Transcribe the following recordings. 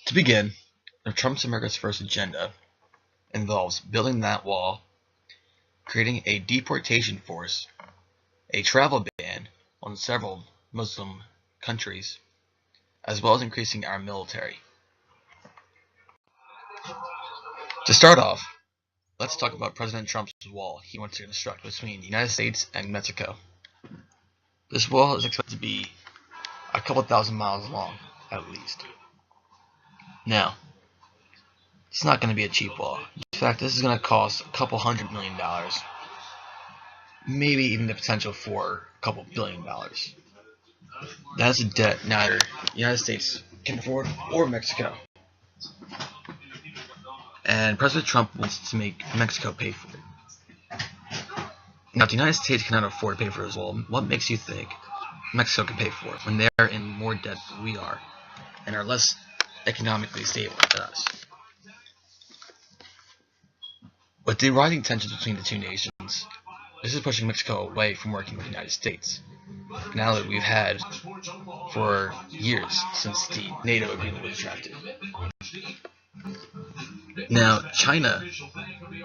To begin, Trump's America's First agenda involves building that wall, creating a deportation force, a travel ban on several Muslim countries, as well as increasing our military. To start off, let's talk about President Trump's wall he wants to construct between the United States and Mexico. This wall is expected to be a couple thousand miles long, at least. Now, it's not going to be a cheap wall. In fact, this is going to cost a couple $100 million, maybe even the potential for a couple $billion. That's a debt neither the United States can afford or Mexico. And President Trump wants to make Mexico pay for it. Now, if the United States cannot afford to pay for this wall, what makes you think Mexico can pay for it when they're in more debt than we are and are less economically stable than us? With the rising tensions between the two nations, this is pushing Mexico away from working with the United States. Now that we've had for years since the NATO agreement was drafted. Now, China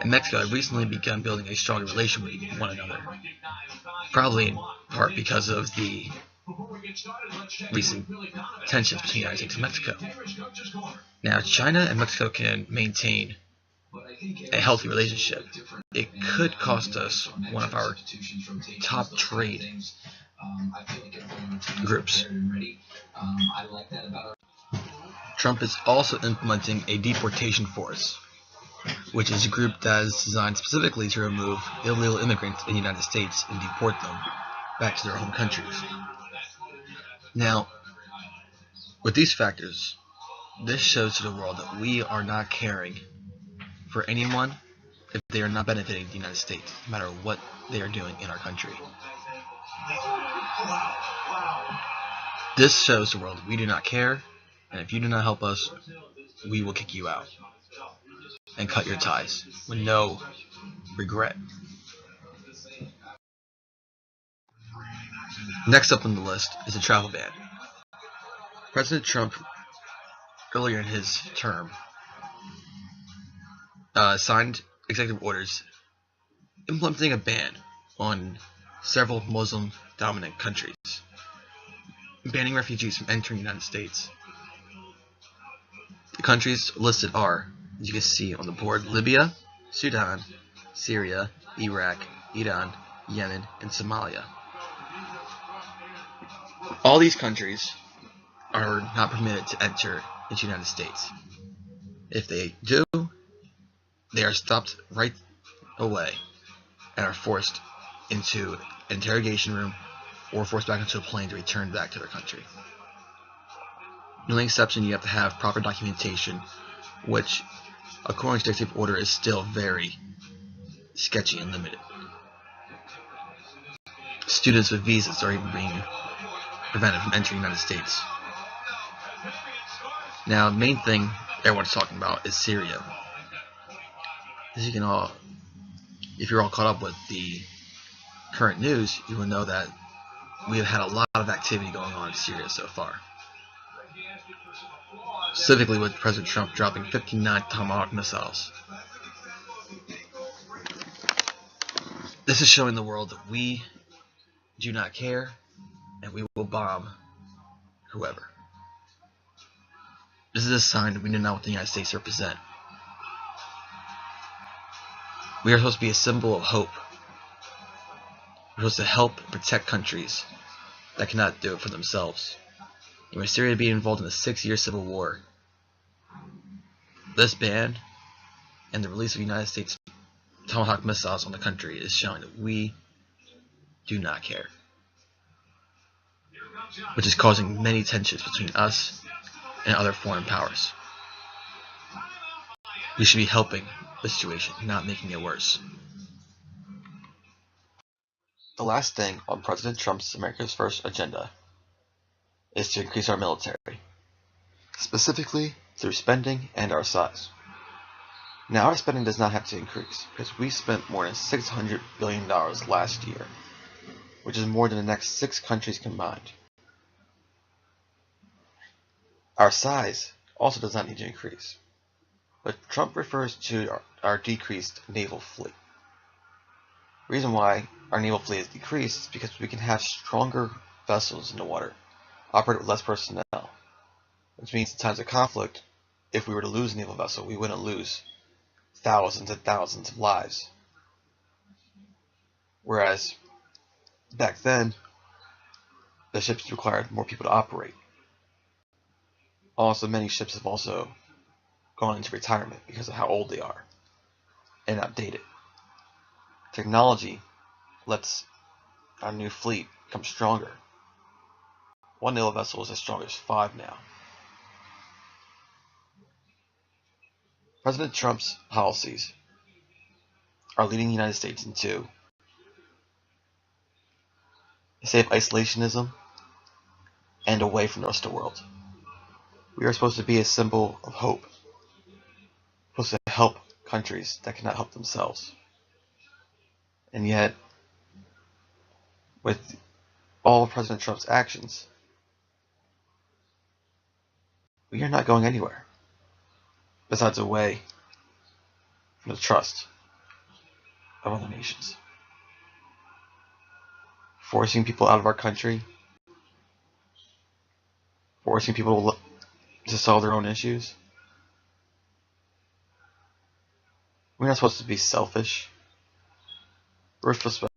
and Mexico have recently begun building a stronger relationship with one another, probably in part because of the recent tensions between the United States and Mexico. Now, China and Mexico can maintain a healthy relationship. It could cost us one of our top trade groups. Trump is also implementing a deportation force, which is a group that is designed specifically to remove illegal immigrants in the United States and deport them back to their home countries. Now, with these factors, this shows to the world that we are not caring for anyone if they are not benefiting the United States, no matter what they are doing in our country. This shows the world we do not care, and if you do not help us, we will kick you out and cut your ties with no regret. Next up on the list is a travel ban. President Trump, earlier in his term, signed executive orders implementing a ban on several Muslim-dominant countries, banning refugees from entering the United States. The countries listed are, as you can see on the board, Libya, Sudan, Syria, Iraq, Iran, Yemen, and Somalia. All these countries are not permitted to enter into the United States. If they do, they are stopped right away and are forced into an interrogation room or forced back into a plane to return back to their country. The only exception, you have to have proper documentation, which, according to the executive order, is still very sketchy and limited. Students with visas are even being prevented from entering the United States. Now, the main thing everyone's talking about is Syria. As you can all, if you're all caught up with the current news, you will know that we have had a lot of activity going on in Syria so far. Specifically with President Trump dropping 59 Tomahawk missiles. This is showing the world that we do not care and we will bomb whoever. This is a sign that we do not want the United States to represent. We are supposed to be a symbol of hope. We're supposed to help protect countries that cannot do it for themselves. And with Syria being involved in a 6-year civil war, this ban and the release of United States Tomahawk missiles on the country is showing that we do not care, which is causing many tensions between us and other foreign powers. We should be helping the situation, not making it worse. The last thing on President Trump's America's First agenda is to increase our military, specifically through spending and our size. Now, our spending does not have to increase because we spent more than $600 billion last year, which is more than the next 6 countries combined. Our size also does not need to increase. But Trump refers to our decreased naval fleet. The reason why our naval fleet has decreased is because we can have stronger vessels in the water, operate with less personnel, which means in times of conflict, if we were to lose a naval vessel, we wouldn't lose thousands and thousands of lives. Whereas back then, the ships required more people to operate. Also, many ships have also gone into retirement because of how old they are and outdated. Technology lets our new fleet become stronger. One naval vessel is as strong as 5 now. President Trump's policies are leading the United States into a state of isolationism and away from the rest of the world. We are supposed to be a symbol of hope, supposed to help countries that cannot help themselves. And yet, with all of President Trump's actions, we are not going anywhere besides away from the trust of other nations. Forcing people out of our country, forcing people to solve their own issues. We're not supposed to be selfish. We're supposed to